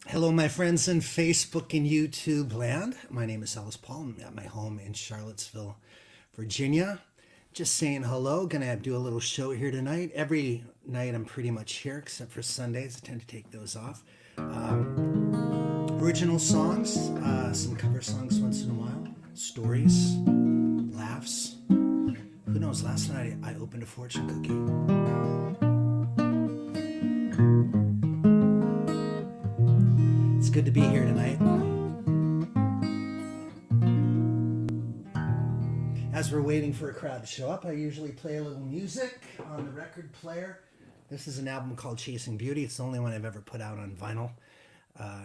Hello, my friends in Facebook and YouTube land. My name is Ellis Paul. I'm at my home in Charlottesville, Virginia. Just saying hello. Gonna do a little show here tonight. Every night I'm pretty much here, except for Sundays. I tend to take those off. Original songs, some cover songs once in a while, stories, laughs. Who knows? Last night I opened a fortune cookie. It's good to be here tonight. As we're waiting for a crowd to show up, I usually play a little music on the record player. This is an album called Chasing Beauty. It's the only one I've ever put out on vinyl.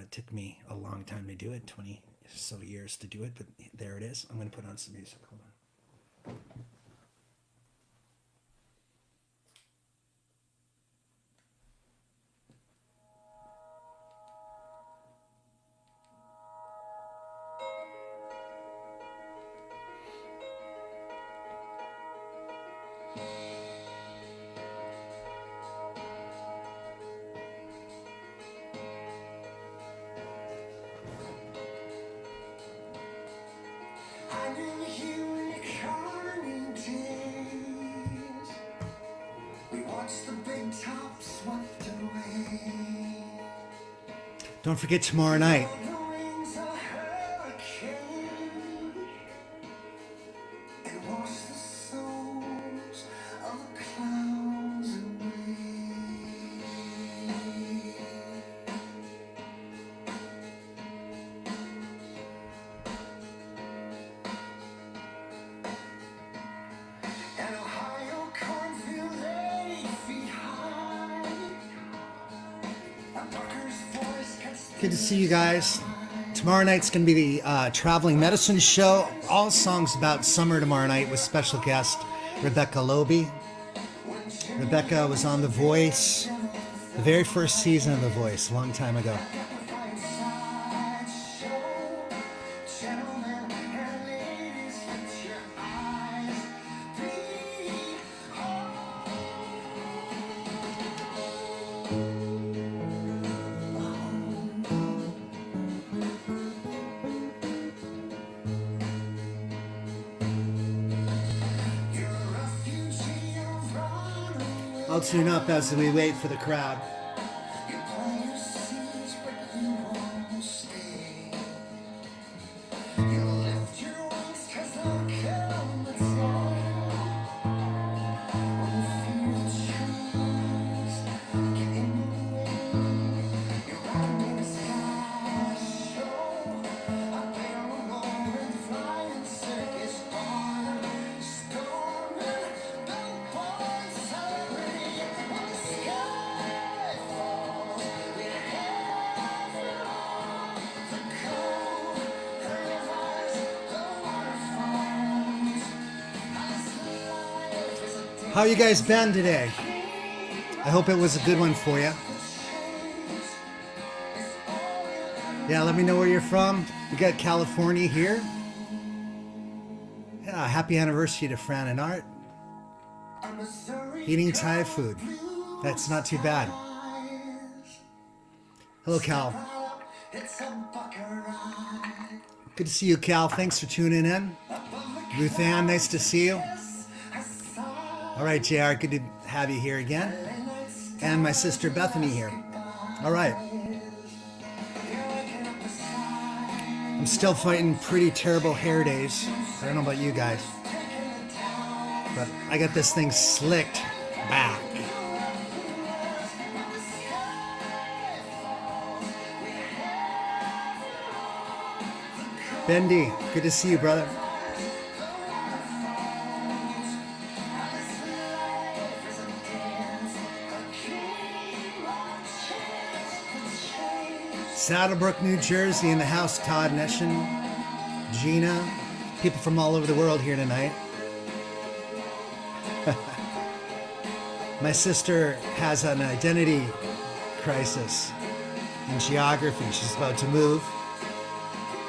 It took me a long time to do it, 20 so years to do it, but there it is. I'm going to put on some music. Hold on. Don't forget tomorrow night. Good to see you guys. Tomorrow night's going to be the Traveling Medicine Show. All songs about summer tomorrow night with special guest Rebecca Loewe. Rebecca was on The Voice, the very first season of The Voice, a long time ago. I'll tune up as we wait for the crowd. How you guys been today? I hope it was a good one for you. Yeah, let me know where you're from. We got California here. Yeah, happy anniversary to Fran and Art. Eating Thai food. That's not too bad. Hello, Cal. Good to see you, Cal. Thanks for tuning in. Ruth Ann, nice to see you. All right, JR, good to have you here again. And my sister Bethany here. All right. I'm still fighting pretty terrible hair days. I don't know about you guys. But I got this thing slicked back. Bendy, good to see you, brother. Saddlebrook, New Jersey, in the house, Todd Neshin, Gina, people from all over the world here tonight. My sister has an identity crisis in geography. She's about to move.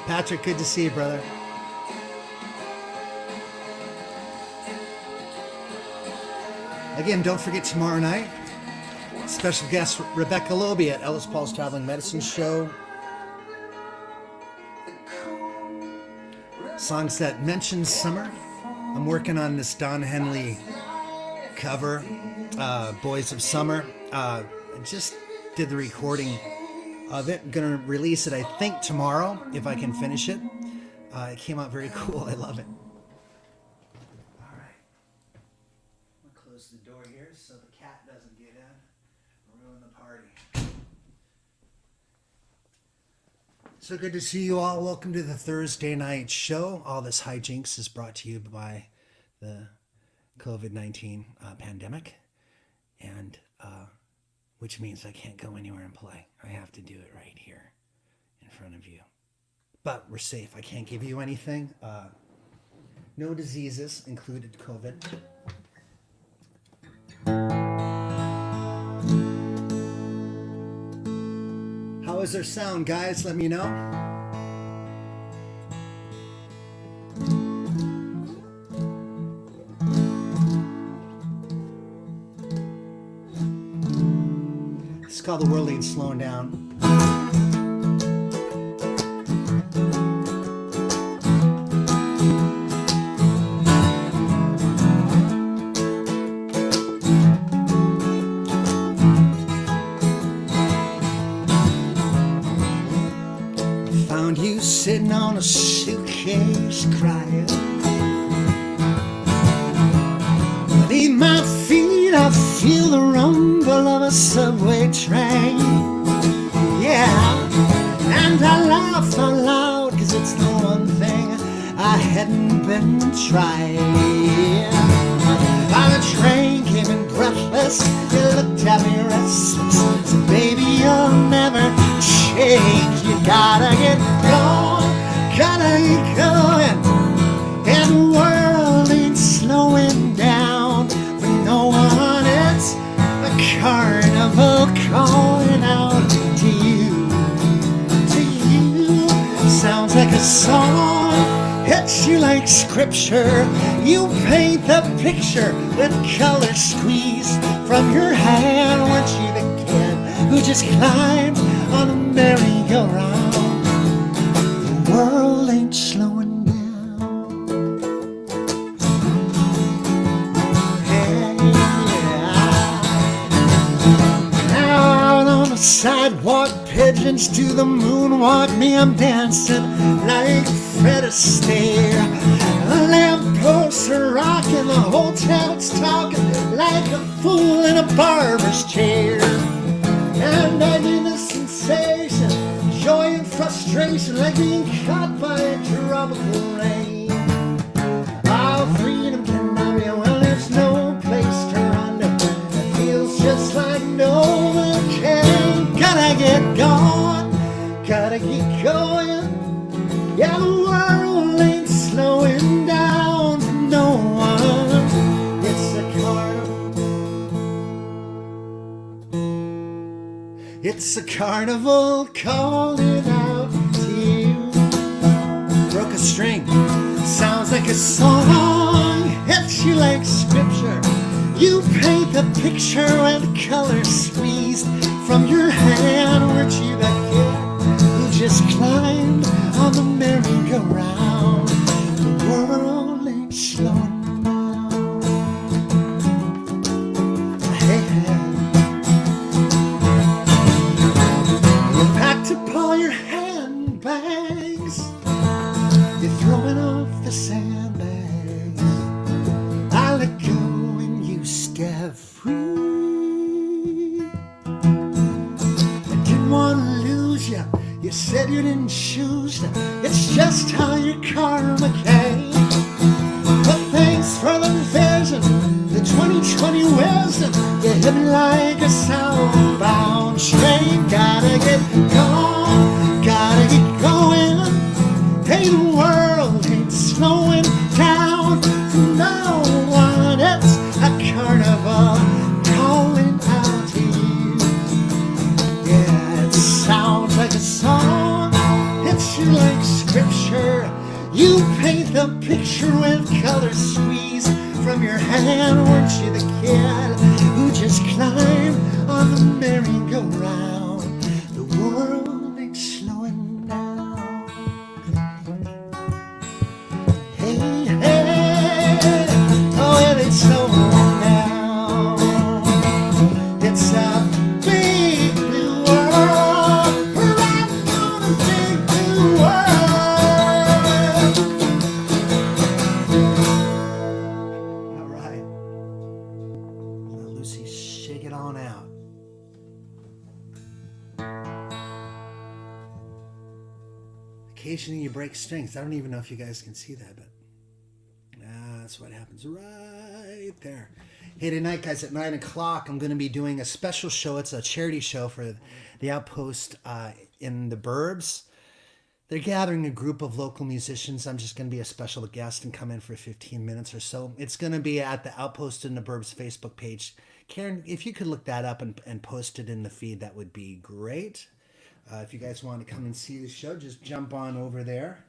Patrick, good to see you, brother. Again, don't forget tomorrow night. Special guest Rebecca Lullabye at Ellis Paul's Traveling Medicine Show. Songs that mention summer. I'm working on this Don Henley cover, Boys of Summer. I just did the recording of it. I'm going to release it, I think, tomorrow, if I can finish it. It came out very cool. I love it. All right. I'm going to close the door here so the cat doesn't get in and ruin the party. So good to see you all. Welcome to the Thursday night show. All this hijinks is brought to you by the COVID-19 pandemic, and which means I can't go anywhere and play. I have to do it right here in front of you. But we're safe. I can't give you anything. No diseases, included COVID. How is our sound, guys? Let me know. It's called The World Ain't Slowing Down. Found you sitting on a suitcase crying. Beneath my feet I feel the rumble of a subway train. Yeah, and I laugh out loud, cause it's the one thing I hadn't been trying. While the train came in breathless, you looked at me restless. So baby, you'll never change. You gotta get going, gotta get going. And the world ain't slowing down for no one. It's a carnival calling out to you, to you. Sounds like a song, hits you like scripture. You paint the picture with color squeezed from your hand. Weren't you the kid who just climbed on a merry-go-round? The world ain't slowing down. Out on the sidewalk, pigeons do the moonwalk. Me, I'm dancing like Fred Astaire. The lampposts are rocking, the whole town's talking like a fool in a barber's chair. And I get the sensation, joy and frustration, like being caught by a tropical rain. Our freedom cannot be, well, there's no place to run to. It feels just like Novocaine. Gotta get going, gotta get going. Yeah, the world ain't slowing down for no one. It's a carnival. It's a carnival calling out to you. Broke a string, sounds like a song, hits you like scripture. You paint the picture with color squeezed from your hand. Weren't you that kid who just climbed on the merry-go-round? The world ain't slowing down. Hey, hey. You packed up all your handbags, you're throwing off the sandbags. I let go and you step free. I didn't want to lose you. You said you didn't choose to. It's just how your karma came. But thanks for the vision, the 2020 wisdom. You hit me like a southbound train. Gotta get going, gotta get going. Hey, the world ain't slowing down from no one. It's a carnival calling out to you. Yeah, it sounds like a song, hits you like scripture. You paint the picture with color squeezed from your hand. Weren't you the kid who just climbed on the merry-go-round, the world is slowing down. Hey, hey, oh, and it's slowing down. It's a big new world. We're right on a big new world. All right. Now, Lucy, shake it on out. Occasionally you break strings. I don't even know if you guys can see that, but that's what happens right there. Hey, tonight, guys, at 9 o'clock, I'm going to be doing a special show. It's a charity show for the Outpost in the Burbs. They're gathering a group of local musicians. I'm just going to be a special guest and come in for 15 minutes or so. It's going to be at the Outpost in the Burbs Facebook page. Karen, if you could look that up and post it in the feed, that would be great. If you guys want to come and see the show, just jump on over there.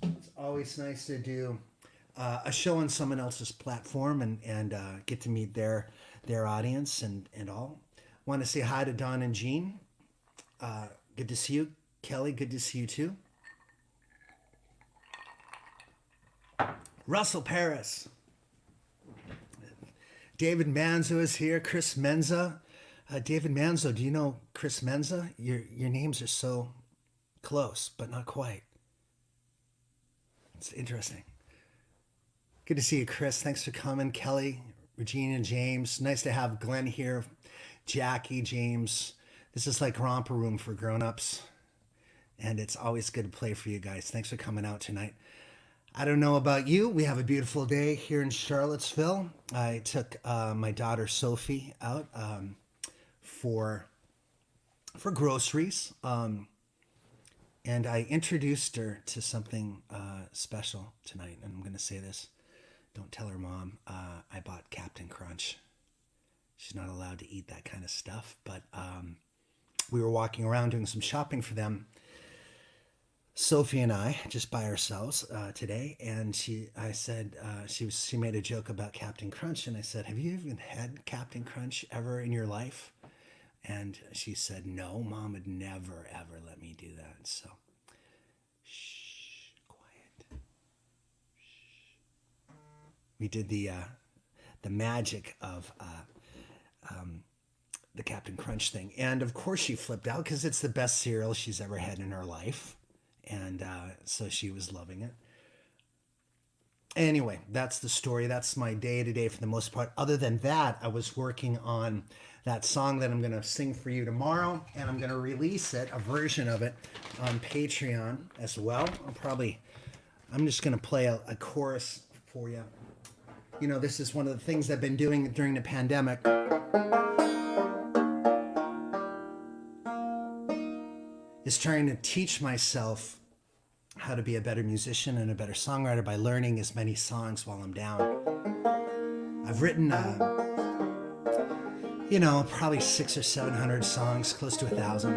It's always nice to do a show on someone else's platform and get to meet their audience and all. Want to say hi to Don and Jean. Good to see you. Kelly, good to see you too. Russell Paris. David Manzo is here. Chris Menza. David Manzo, do you know Chris Menza? Your names are so close, but not quite. It's interesting. Good to see you, Chris. Thanks for coming. Kelly, Regina, James. Nice to have Glenn here. Jackie, James. This is like romper room for grown-ups. And it's always good to play for you guys. Thanks for coming out tonight. I don't know about you. We have a beautiful day here in Charlottesville. I took my daughter Sophie out for groceries. And I introduced her to something special tonight. And I'm going to say this. Don't tell her mom. I bought Captain Crunch. She's not allowed to eat that kind of stuff. But we were walking around doing some shopping for them. Sophie and I, just by ourselves today. And she made a joke about Captain Crunch. And I said, have you even had Captain Crunch ever in your life? And she said, no, Mom would never, ever let me do that. So, shh, quiet. Shh. We did the magic of the Captain Crunch thing. And, of course, she flipped out because it's the best cereal she's ever had in her life. And so she was loving it. Anyway, that's the story. That's my day today for the most part. Other than that, I was working on that song that I'm going to sing for you tomorrow, and I'm going to release it, a version of it, on Patreon as well. I'm just going to play a chorus for you. You know, this is one of the things I've been doing during the pandemic. Is trying to teach myself how to be a better musician and a better songwriter by learning as many songs while I'm down. I've written, probably 600 or 700 songs, close to 1,000.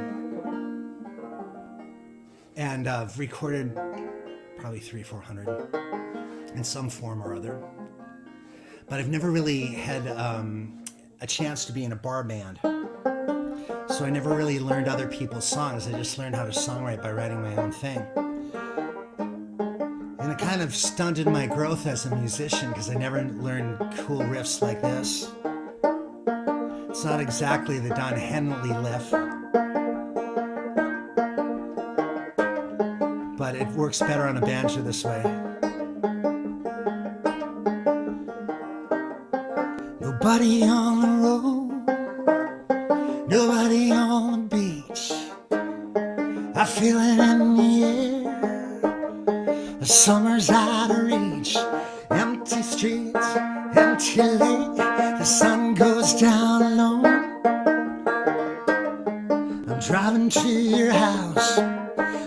And I've recorded probably 300 or 400 in some form or other. But I've never really had a chance to be in a bar band. So I never really learned other people's songs. I just learned how to songwrite by writing my own thing. And it kind of stunted my growth as a musician because I never learned cool riffs like this. It's not exactly the Don Henley lift, but it works better on a banjo this way. Nobody on the road, nobody on the beach. I feel it in the air. The summer's out of reach. Empty streets, empty lake. The sun goes down low. I'm driving to your house,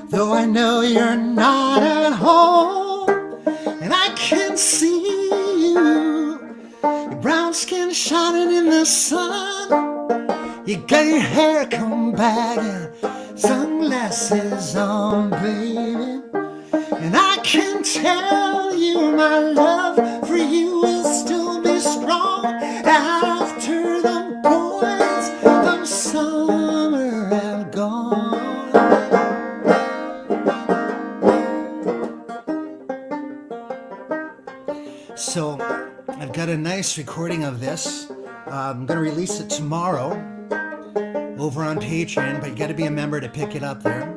though I know you're not at home. And I can see you, your brown skin shining in the sun. You got your hair combed back and sunglasses on, baby. And I can tell you my love for you will still be strong after the boy. I've got a nice recording of this. I'm going to release it tomorrow over on Patreon, but you got to be a member to pick it up there.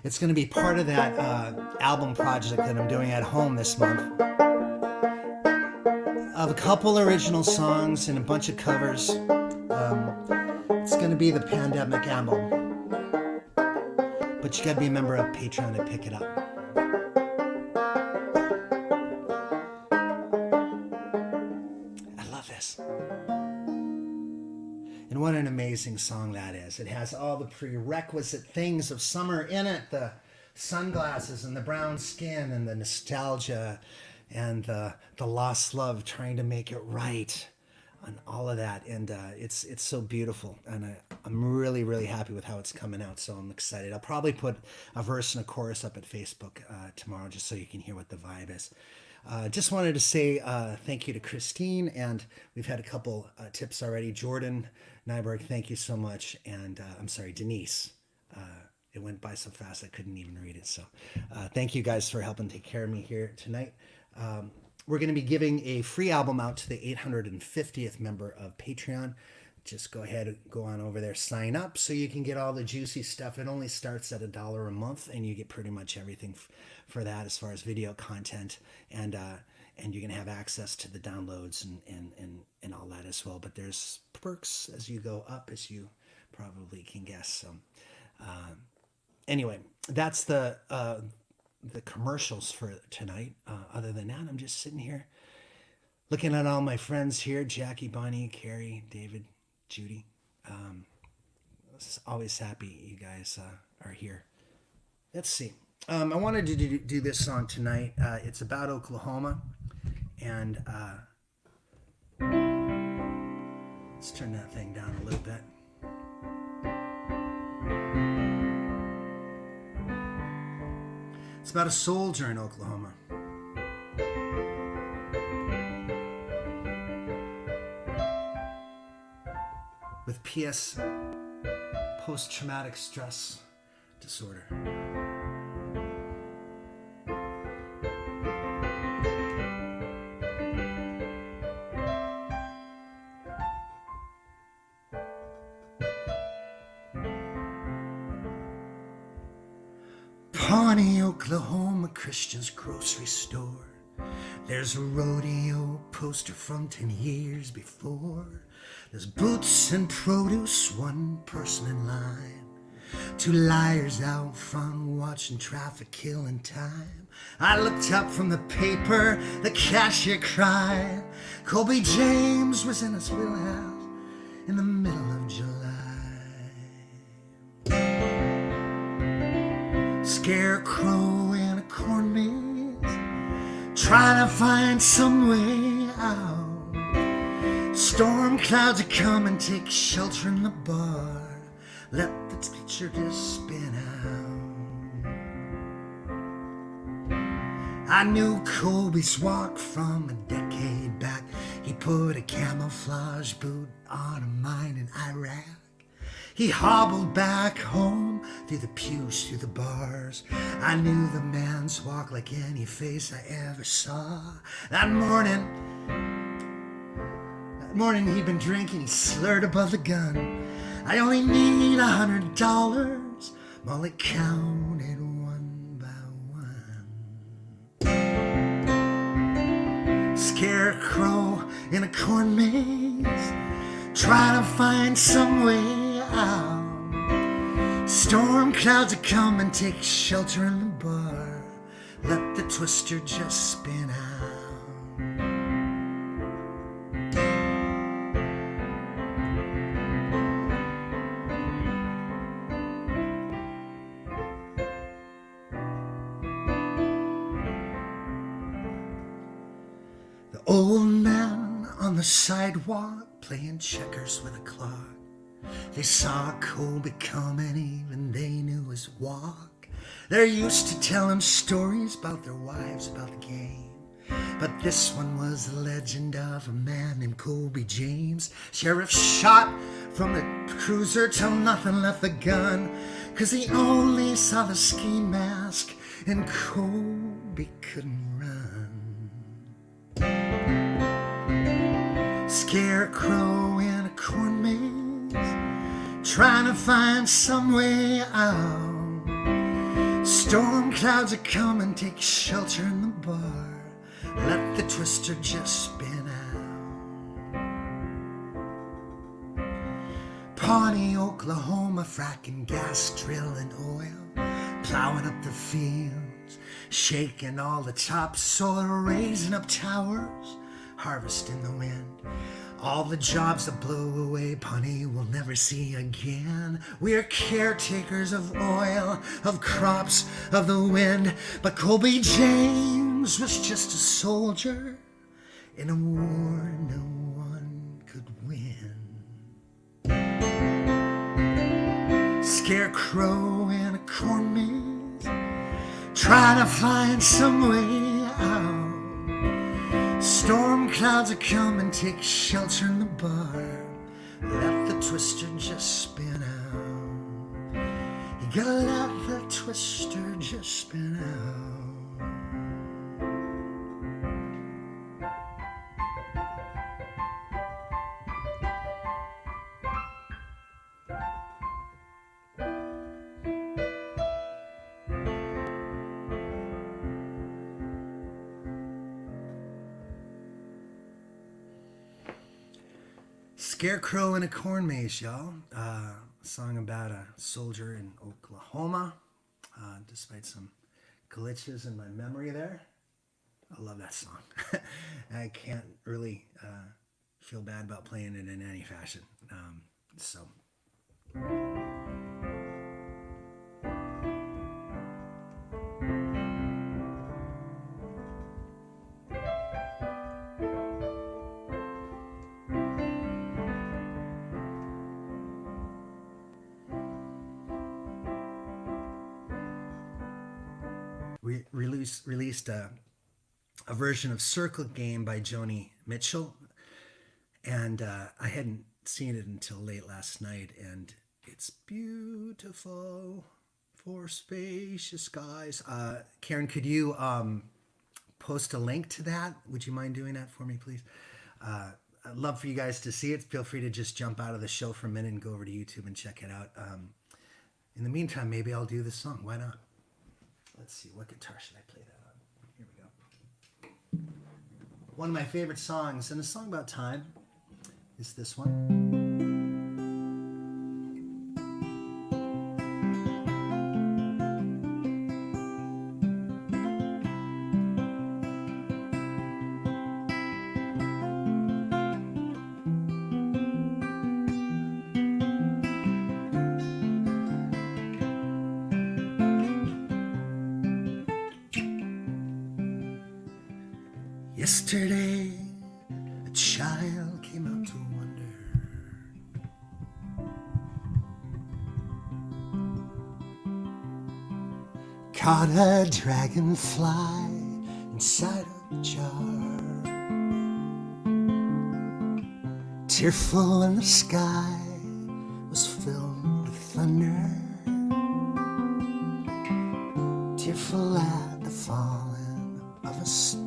It's going to be part of that album project that I'm doing at home this month. Of a couple original songs and a bunch of covers. It's going to be the pandemic album. But you got to be a member of Patreon to pick it up. And what an amazing song that is. It has all the prerequisite things of summer in it. The sunglasses and the brown skin and the nostalgia and the lost love trying to make it right and all of that. And it's so beautiful. And I'm really, really happy with how it's coming out. So I'm excited. I'll probably put a verse and a chorus up at Facebook tomorrow just so you can hear what the vibe is. Just wanted to say thank you to Christine, and we've had a couple tips already. Jordan Nyberg, thank you so much. And I'm sorry, Denise. It went by so fast I couldn't even read it. So thank you guys for helping take care of me here tonight. We're going to be giving a free album out to the 850th member of Patreon. Just go ahead and go on over there, sign up so you can get all the juicy stuff. It only starts at $1 a month, and you get pretty much everything for that as far as video content, and you're gonna have access to the downloads and all that as well. But there's perks as you go up, as you probably can guess. So anyway, that's the commercials for tonight. Other than that, I'm just sitting here looking at all my friends here: Jackie, Bonnie, Carrie, David, Judy. Always happy you guys are here. Let's see. I wanted to do this song tonight. It's about Oklahoma, and let's turn that thing down a little bit. It's about a soldier in Oklahoma. With PS, post-traumatic stress disorder. Pawnee, Oklahoma Christian's grocery store. There's a rodeo poster from 10 years before. There's boots and produce, one person in line. Two liars out front watching traffic killing time. I looked up from the paper, the cashier cried. Colby James was in his wheelhouse in the middle of July. Scarecrow in a corn maze, trying to find some way out. Storm clouds are coming, take shelter in the bar. Let the teacher just spin out. I knew Colby's walk from a decade back. He put a camouflage boot on a mine in Iraq. He hobbled back home through the pews, through the bars. I knew the man's walk like any face I ever saw. That morning he'd been drinking, he slurred above the gun. I only need $100. Molly counted one by one. Scarecrow in a corn maze, trying to find some way out. Storm clouds are coming, take shelter in the bar. Let the twister just spin out. The old man on the sidewalk playing checkers with a clock. They saw Colby coming, even they knew his walk. They're used to telling stories about their wives, about the game. But this one was the legend of a man named Colby James. Sheriff shot from the cruiser till nothing left the gun, 'cause he only saw the ski mask and Colby couldn't run. Scarecrow in a corn maze, trying to find some way out. Storm clouds are coming, take shelter in the bar. Let the twister just spin out. Pawnee, Oklahoma, fracking gas, drilling oil, plowing up the fields, shaking all the topsoil, raising up towers, harvesting the wind. All the jobs that blew away, Pawnee will never see again. We're caretakers of oil, of crops, of the wind. But Colby James was just a soldier in a war no one could win. Scarecrow in a corn maze, trying to find some way out. Storm clouds are coming, take shelter in the bar. Let the twister just spin out. You gotta let the twister just spin out. Scarecrow in a corn maze, y'all. A song about a soldier in Oklahoma. Despite some glitches in my memory there, I love that song. I can't really feel bad about playing it in any fashion. We released a version of Circle Game by Joni Mitchell, and I hadn't seen it until late last night, and it's beautiful for spacious skies. Karen, could you post a link to that? Would you mind doing that for me, please? I'd love for you guys to see it. Feel free to just jump out of the show for a minute and go over to YouTube and check it out. In the meantime, maybe I'll do this song. Why not? Let's see, what guitar should I play that on? Here we go. One of my favorite songs, and a song about time, is this one. Yesterday, a child came out to wonder. Caught a dragonfly inside a jar. Tearful and the sky was filled with thunder. Tearful at the falling of a star.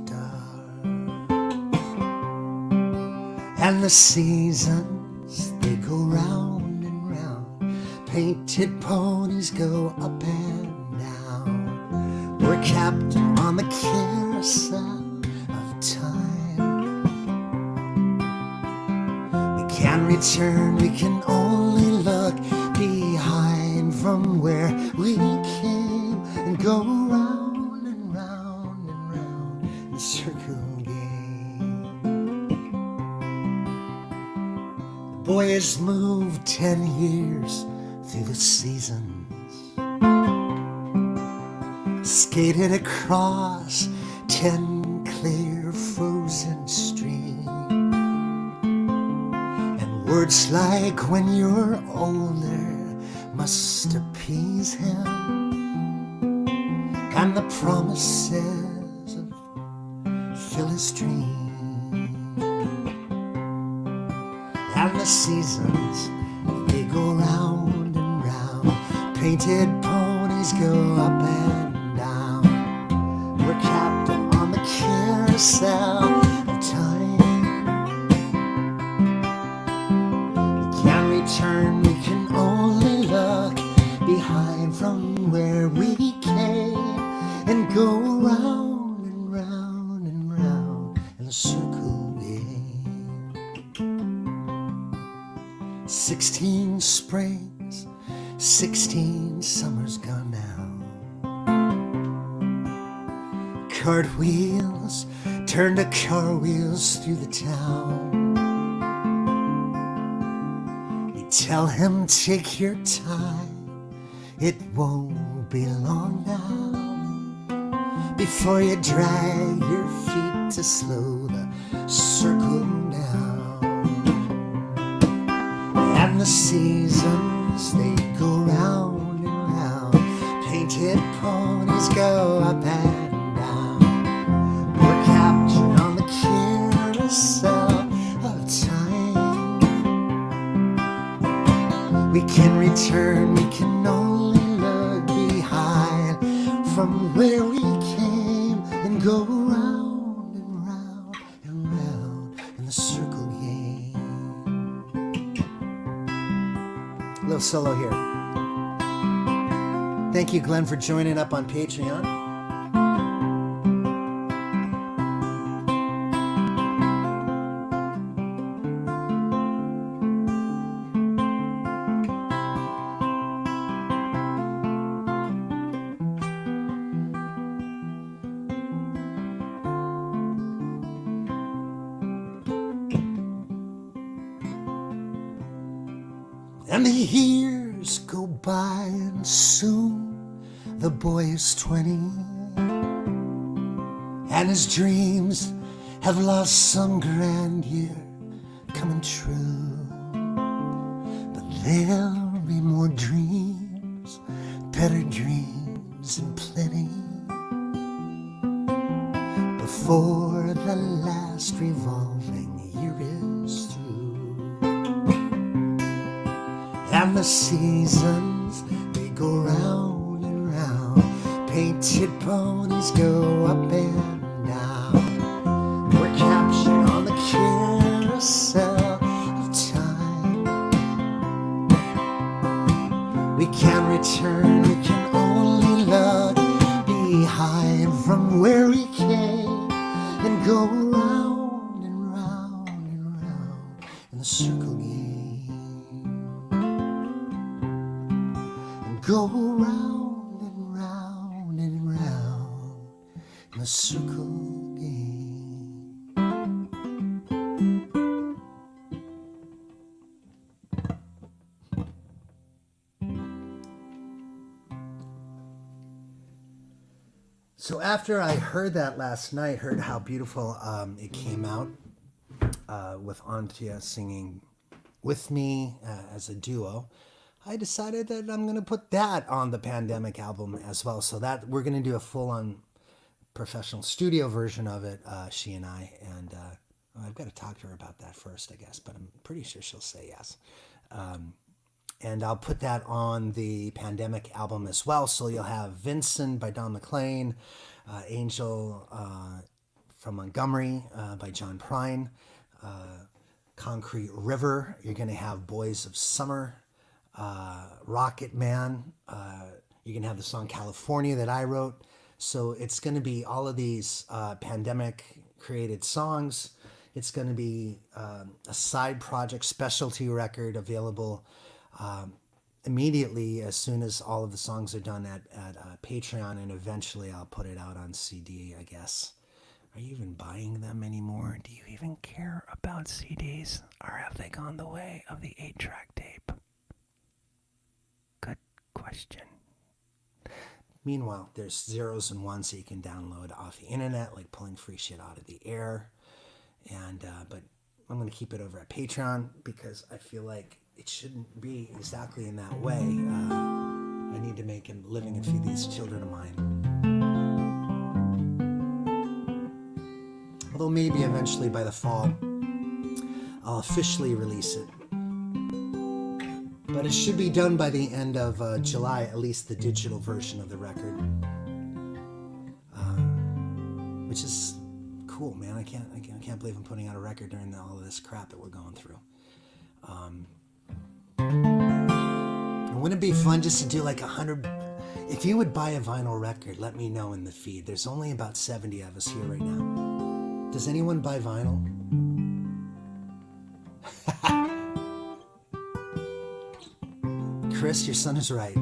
And the seasons, they go round and round. Painted ponies go up and down. We're captain on the carousel of time. We can't return, we can only look behind from where we came and go round and round and round in a circle game. Boys moved 10 years through the seasons, skated across 10 clear frozen streams, and words like when you're older must appease him, and the promises of Phyllis' dream. And the seasons, they go round and round. Painted ponies go up and down. We're captain on the carousel of time. days, 16 summers gone now. Cartwheels turn to car wheels through the town. You tell him, take your time, it won't be long now before you drag your feet to slow the circle down. And the seasons, they go round and round. Painted ponies go up and down. We're captured on the carousel of time. We can return, we can only look behind from where we came and go round and round and round in the circle game. A little solo here. Thank you, Glenn, for joining up on Patreon. And the years go by and soon the boy is 20, and his dreams have lost some grandeur coming true. But there'll be more dreams, better dreams and plenty, before the last revolving year is through. And the seasons, they go round and round. Painted ponies go up and down. We're captured on the carousel of time. We can't return, we can only look behind from where we came and go round and round and round in the circle game. Go round and round and round in a circle game. So after I heard that last night, heard how beautiful it came out with Antia singing with me as a duo, I decided that I'm going to put that on the Pandemic album as well. So that we're going to do a full-on professional studio version of it, she and I. And I've got to talk to her about that first, I guess, but I'm pretty sure she'll say yes. And I'll put that on the Pandemic album as well. So you'll have Vincent by Don McLean, Angel from Montgomery by John Prine, Concrete River. You're going to have Boys of Summer, Rocket Man. You're going to have the song California that I wrote. So it's going to be all of these pandemic created songs. It's going to be a side project specialty record available immediately as soon as all of the songs are done at Patreon, and eventually I'll put it out on CD, I guess. Are you even buying them anymore? Do you even care about CDs? Or have they gone the way of the 8-track tape? Good question. Meanwhile, there's zeros and ones that you can download off the internet, like pulling free shit out of the air. And but I'm going to keep it over at Patreon because I feel like it shouldn't be exactly in that way. I need to make a living and feed these children of mine. Although maybe eventually by the fall, I'll officially release it. But it should be done by the end of July, at least the digital version of the record. Which is cool, man. I can't believe I'm putting out a record during all of this crap that we're going through. Wouldn't it be fun just to do like 100? If you would buy a vinyl record, let me know in the feed. There's only about 70 of us here right now. Does anyone buy vinyl? Chris, your son is right.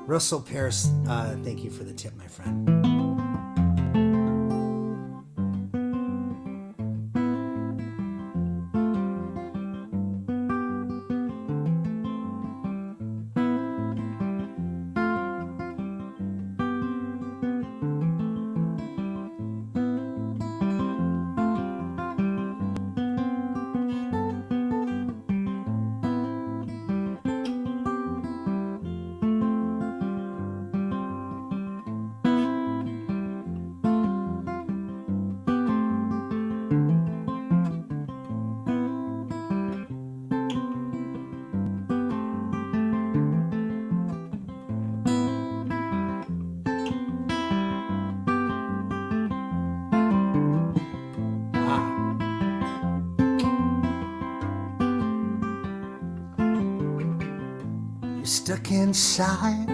Russell Paris, thank you for the tip, my friend. Stuck inside,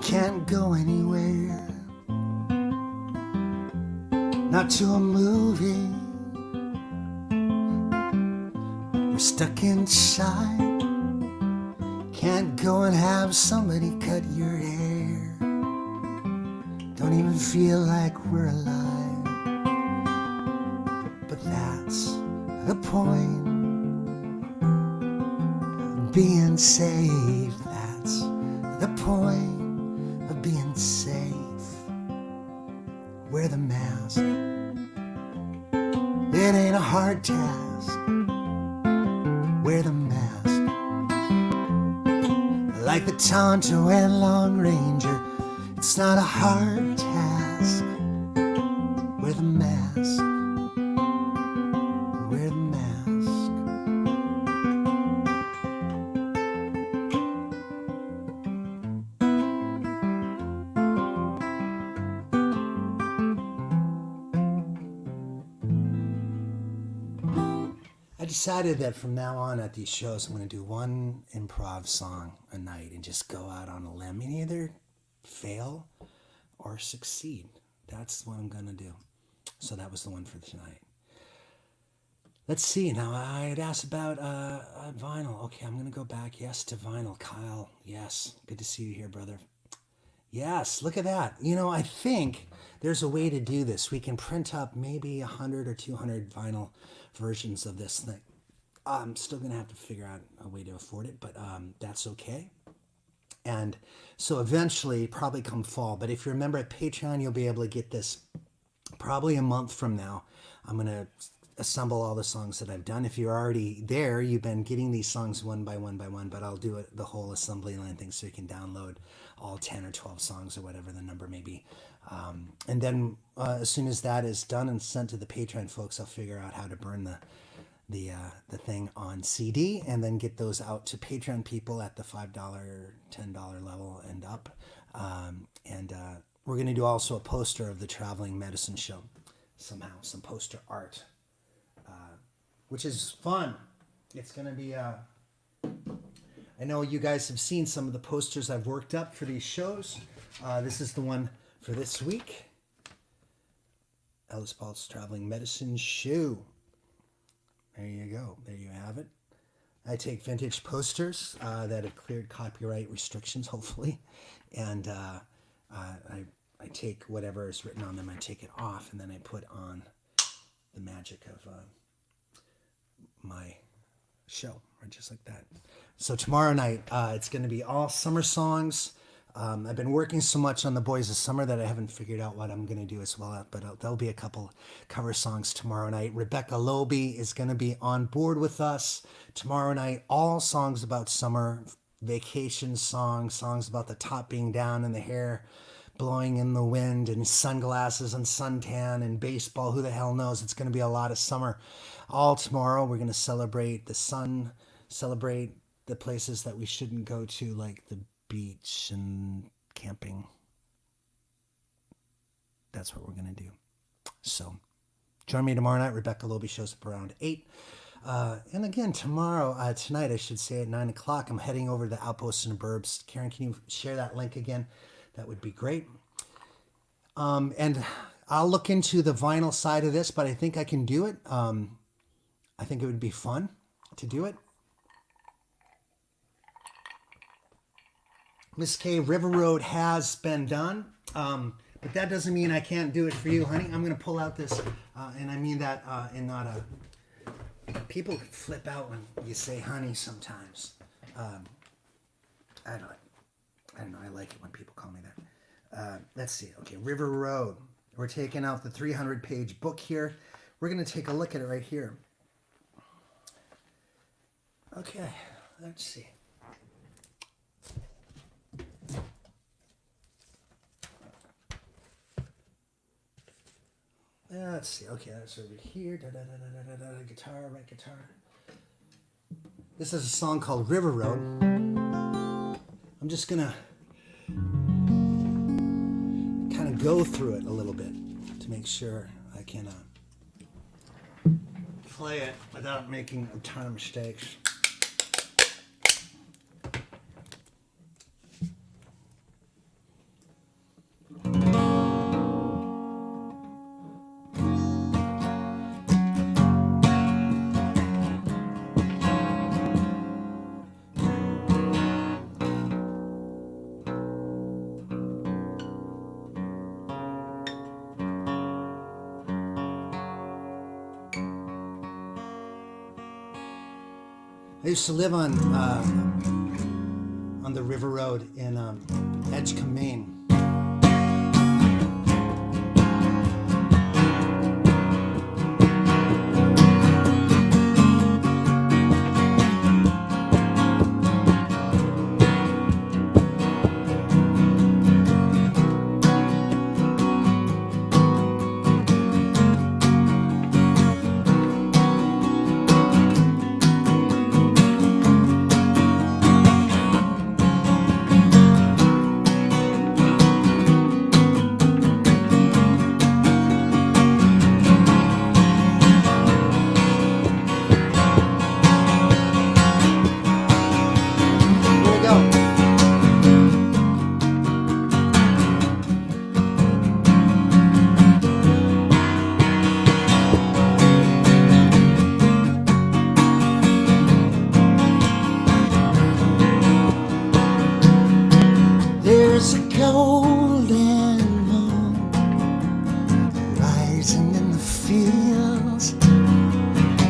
can't go anywhere, not to a movie. You're stuck inside, can't go and have somebody cut your hair. Don't even feel like we're alive, but that's the point. Being safe, that's the point of being safe. Wear the mask, it ain't a hard task. Wear the mask, like the Tonto and Long Ranger, it's not a hard task. Wear the mask, wear the mask. I decided that from now on at these shows, I'm going to do one improv song a night and just go out on a limb and either fail or succeed. That's what I'm going to do. So that was the one for tonight. Let's see. Now, I had asked about vinyl. Okay, I'm going to go back. Yes, to vinyl. Kyle, yes. Good to see you here, brother. Yes, look at that. You know, I think there's a way to do this. We can print up maybe 100 or 200 vinyl versions of this thing. I'm still going to have to figure out a way to afford it, but that's okay. And so eventually, probably come fall, but if you remember at Patreon, you'll be able to get this probably a month from now. I'm going to assemble all the songs that I've done. If you're already there, you've been getting these songs one by one by one, but I'll do it the whole assembly line thing so you can download all 10 or 12 songs or whatever the number may be. And then as soon as that is done and sent to the Patreon folks, I'll figure out how to burn the thing on CD and then get those out to Patreon people at the $5, $10 level and up. We're going to do also a poster of the Traveling Medicine Show somehow, some poster art, which is fun. It's going to be... I know you guys have seen some of the posters I've worked up for these shows. This is the one for this week. Ellis Paul's Traveling Medicine Show. There you go. There you have it. I take vintage posters that have cleared copyright restrictions, hopefully. And I take whatever is written on them, I take it off, and then I put on the magic of my show, or just like that. So tomorrow night, it's going to be all summer songs. I've been working so much on the Boys of Summer that I haven't figured out what I'm going to do as well, but there'll be a couple cover songs tomorrow night. Rebecca Lullabye is going to be on board with us tomorrow night. All songs about summer, vacation songs about the top being down and the hair blowing in the wind and sunglasses and suntan and baseball. Who the hell knows? It's going to be a lot of summer all tomorrow. We're going to celebrate the sun, celebrate the places that we shouldn't go to, like the beach and camping. That's what we're going to do. So join me tomorrow night. Rebecca Lullabye shows up around 8. And again, tonight, I should say at 9 o'clock, I'm heading over to the Outpost in the Burbs. Karen, can you share that link again? That would be great. And I'll look into the vinyl side of this, but I think I can do it. I think it would be fun to do it. Miss K, River Road has been done, but that doesn't mean I can't do it for you, honey. I'm going to pull out this, and I mean that in not a... People flip out when you say honey sometimes. I don't know. I like it when people call me that. Let's see. Okay, River Road. We're taking out the 300-page book here. We're going to take a look at it right here. Okay, let's see. Let's see. Okay, that's over here. Guitar, right guitar. This is a song called River Road. I'm just gonna kind of go through it a little bit to make sure I can play it without making a ton of mistakes. I used to live on the River Road in Edgecombe, Maine.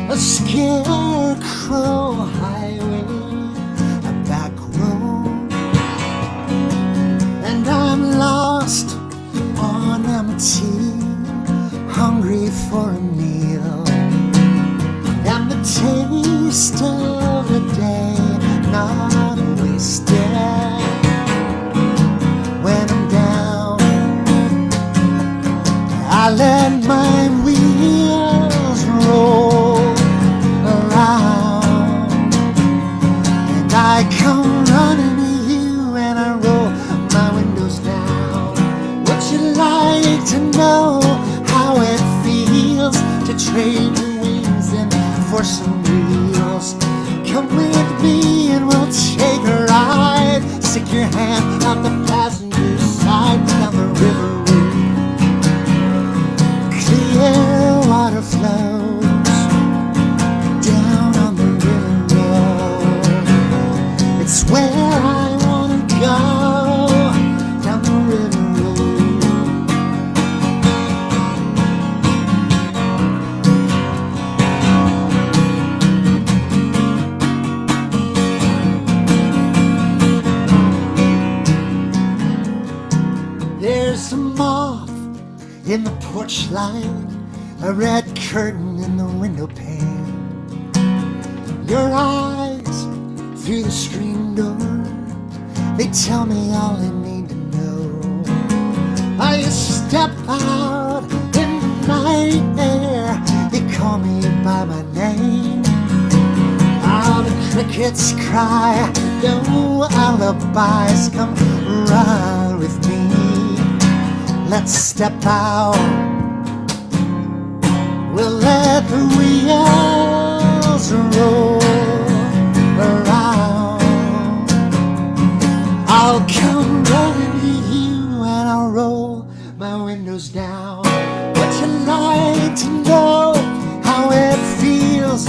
A Scarecrow highway, a back road, and I'm lost on empty, hungry for a meal, and the taste of the day not wasted. When I'm down, I let my wheels roll around, and I come running to you, and I roll my windows down. Would you like to know how it feels to trade your wings in for some wheels? Come with me and we'll take a ride. Stick your hand out the passenger side down the river road. Clear water flows down on the river road. It's where I wanna go, down the river road. There's a moth in the porch light, a red curtain in the window pane. Your eyes through the screen door, they tell me all I need to know. I step out in the night air, they call me by my name. How the crickets cry, no alibis, come ride with me. Let's step out, we'll let the wheels roll around. I'll come running to you and I'll roll my windows down. Would you like to know how it feels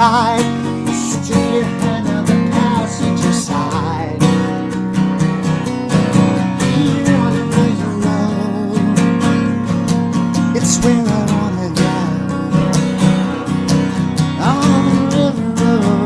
ride. Stick your hand on the passenger side. Here on the river road, it's where I wanna go. On the river road,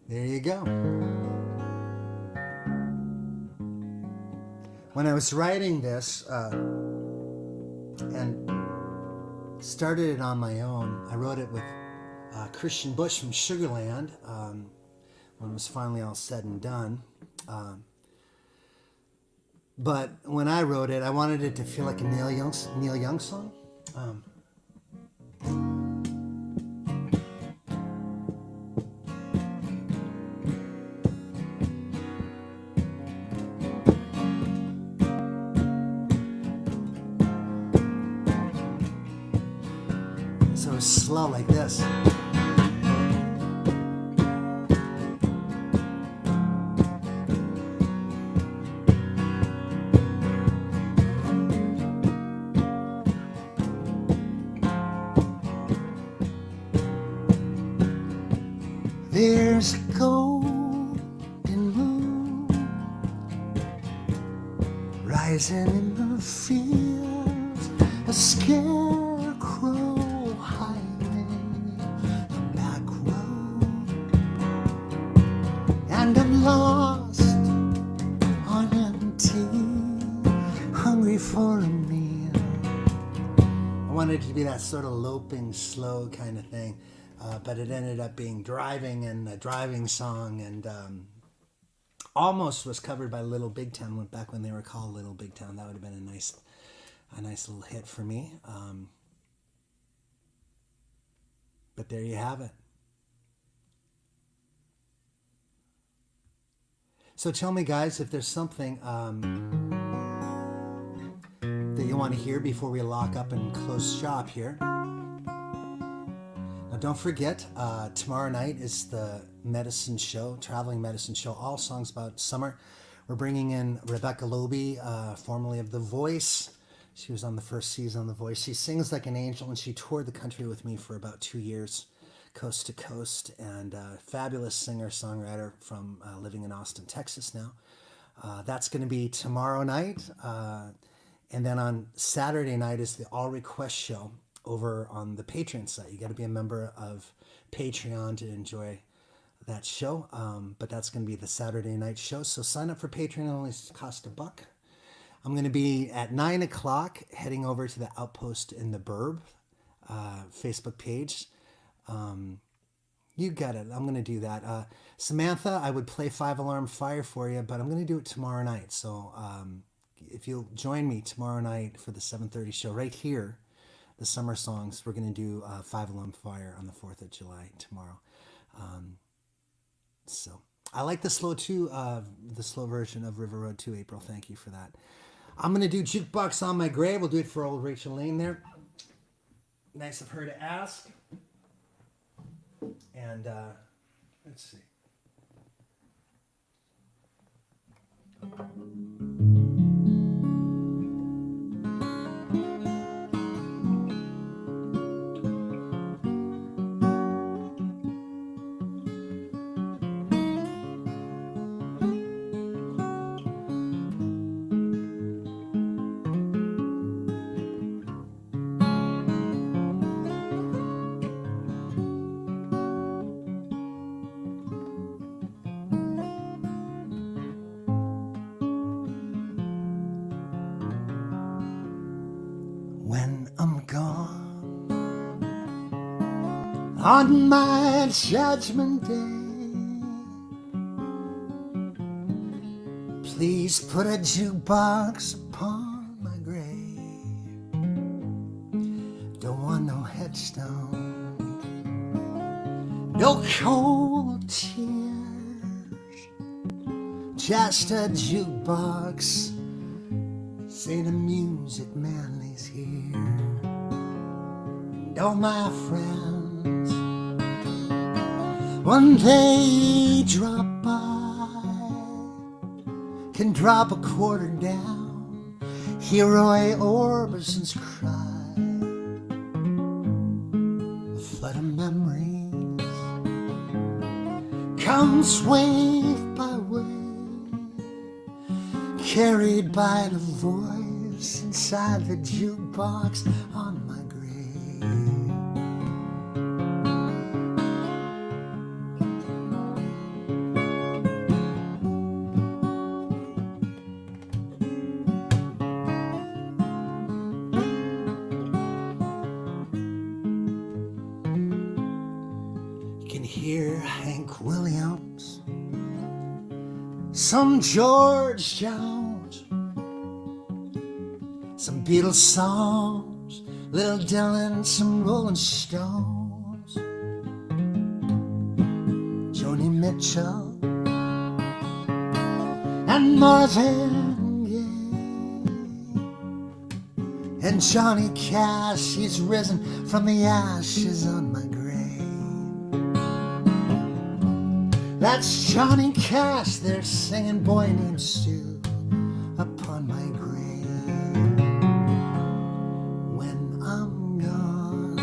there you go. When I was writing this and started it on my own, I wrote it with Christian Bush from Sugarland when it was finally all said and done. But when I wrote it, I wanted it to feel like a Neil Young song. So it's slow like this. There's a golden moon rising in the fields, a scarecrow hiding the back road, and I'm lost on empty, hungry for a meal. I wanted it to be that sort of loping, slow kind of thing. But it ended up being driving and a driving song, and almost was covered by Little Big Town. Went back when they were called Little Big Town. That would have been a nice little hit for me. But there you have it. So tell me, guys, if there's something that you want to hear before we lock up and close shop here. Now, don't forget, tomorrow night is the medicine show, traveling medicine show, all songs about summer. We're bringing in Rebecca Lullabye, formerly of The Voice. She was on the first season of The Voice. She sings like an angel, and she toured the country with me for about 2 years, coast to coast, and fabulous singer-songwriter from living in Austin, Texas now. That's going to be tomorrow night. And then on Saturday night is the All Request show over on the Patreon site. You got to be a member of Patreon to enjoy that show. But that's going to be the Saturday night show. So sign up for Patreon. It only costs $1. I'm going to be at 9 o'clock heading over to the Outpost in the Burb Facebook page. You got it. I'm going to do that. Samantha, I would play 5 Alarm Fire for you, but I'm going to do it tomorrow night. So if you'll join me tomorrow night for the 7:30 show right here, the summer songs, we're going to do 5 Alarm Fire on the 4th of July tomorrow. So I like the slow version of River Road to April. Thank you for that. I'm going to do Jukebox on My Grave. We'll do it for old Rachel Lane there. Nice of her to ask. And let's see. When I'm gone on my judgment day, Please put a jukebox upon my grave. Don't want no headstone, no cold tears, just a jukebox. Say the music man is here. And all my friends, when they drop by, can drop a quarter down, hear Roy Orbison's cry. A flood of memories comes wave by wave, carried by the voice inside the jukebox on my grave. You can hear Hank Williams, some George Jones, some Beatles songs, Little Dylan, some Rolling Stones, Joni Mitchell and Marvin Gaye, and Johnny Cash, he's risen from the ashes on my grave. That's Johnny Cash, they're singing Boy Named Sue upon my grave. When I'm gone,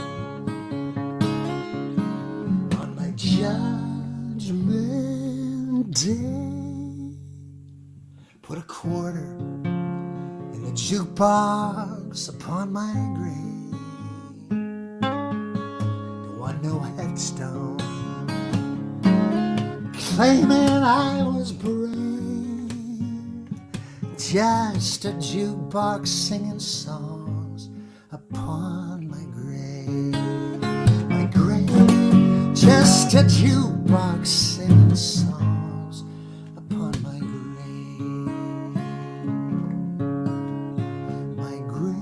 on my judgment day, put a quarter in the jukebox upon my grave. Don't want no headstone claiming I was brave, just a jukebox singing songs upon my grave. My grave, just a jukebox singing songs upon my grave. My grave.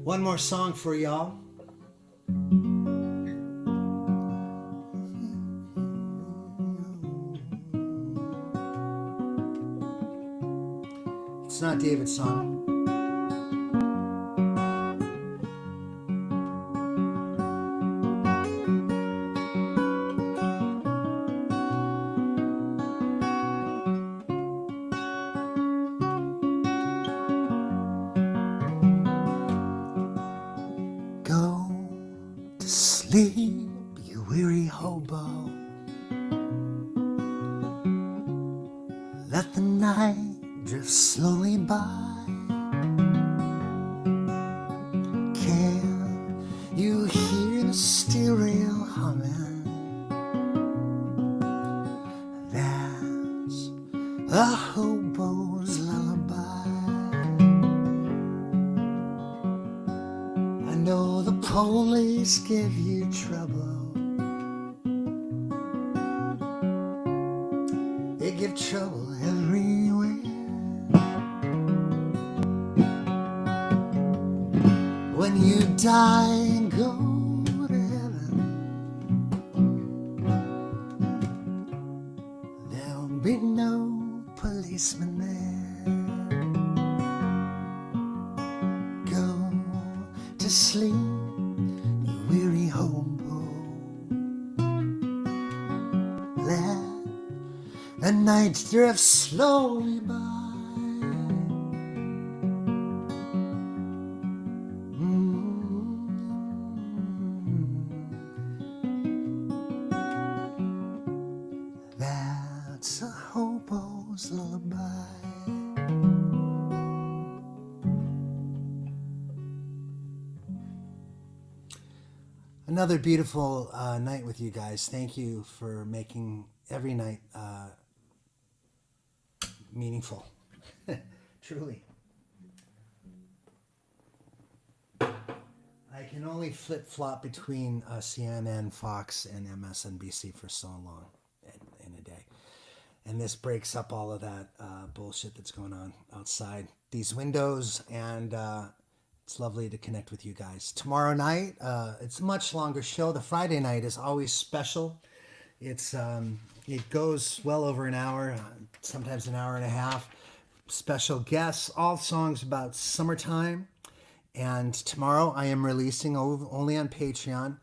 One more song for y'all. It's not David's song. Sleep, you weary hobo. Let the night drift slowly by. Can you hear the steel rail humming? That's a hobo's lullaby. I know the police give you trouble. They give trouble everywhere. When you die and go to heaven, there'll be no policeman there. Go to sleep, you weary hobo. Let the night drift slowly by. That's a hobo's lullaby. Another beautiful night with you guys. Thank you for making every night meaningful. Truly. I I can only flip-flop between CNN, Fox, and MSNBC for so long in a day. And this breaks up all of that bullshit that's going on outside these windows. And it's lovely to connect with you guys. Tomorrow night, it's a much longer show. The Friday night is always special. It goes well over an hour, sometimes an hour and a half. Special guests, all songs about summertime. And tomorrow I am releasing only on Patreon,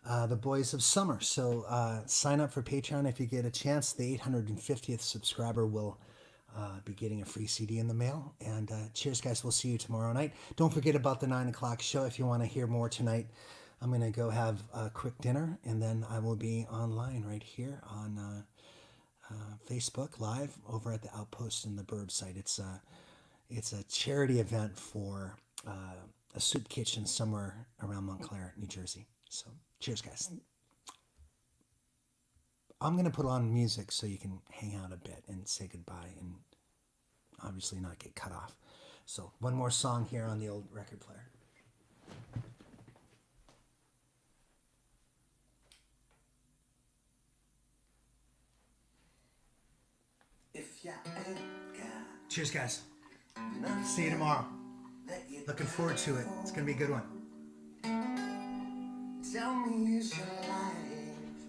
The Boys of Summer. So sign up for Patreon if you get a chance. The 850th subscriber will be getting a free CD in the mail. And cheers, guys. We'll see you tomorrow night. Don't forget about the 9 o'clock show. If you want to hear more tonight, I'm going to go have a quick dinner, and then I will be online right here on Facebook Live over at the Outpost in the Burb site. It's a charity event for a soup kitchen somewhere around Montclair, New Jersey. So cheers, guys. I'm going to put on music so you can hang out a bit and say goodbye and obviously not get cut off. So one more song here on the old record player. Cheers, guys. See you tomorrow. Looking forward to it. It's going to be a good one. Tell me, is your life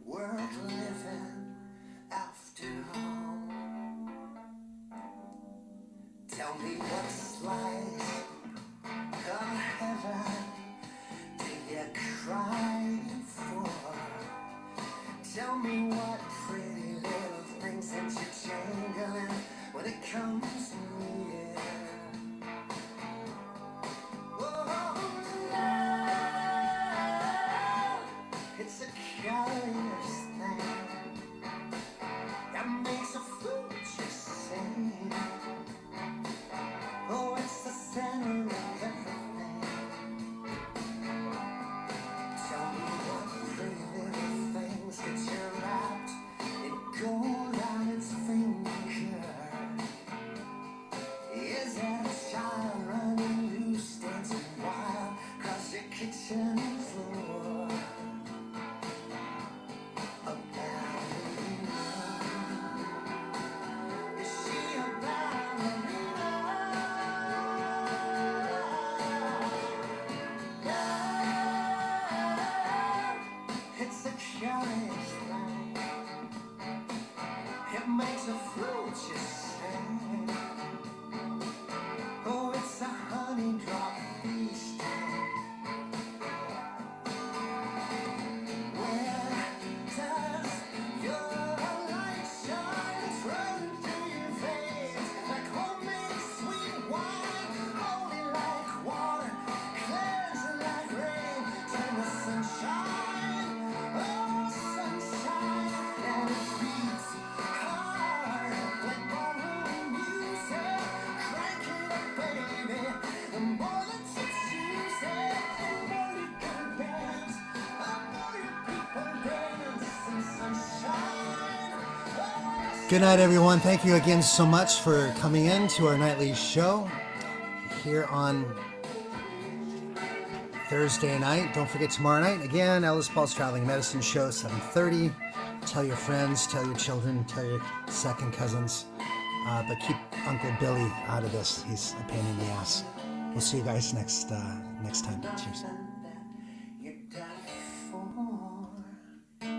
worth living after all? Tell me what's like of heaven do you cry for? Tell me what pretty little things interchanging when it comes to me. It's a curious thing that makes a fool just sing. Oh, it's the center of everything. Tell me what pretty little things get you wrapped in gold on its finger. Is that a child running loose, dancing wild across your kitchen floor? Good night, everyone. Thank you again so much for coming in to our nightly show here on Thursday night. Don't forget tomorrow night, again, Ellis Paul's Traveling Medicine Show, 7:30. Tell your friends, tell your children, tell your second cousins. But keep Uncle Billy out of this. He's a pain in the ass. We'll see you guys next time. Cheers.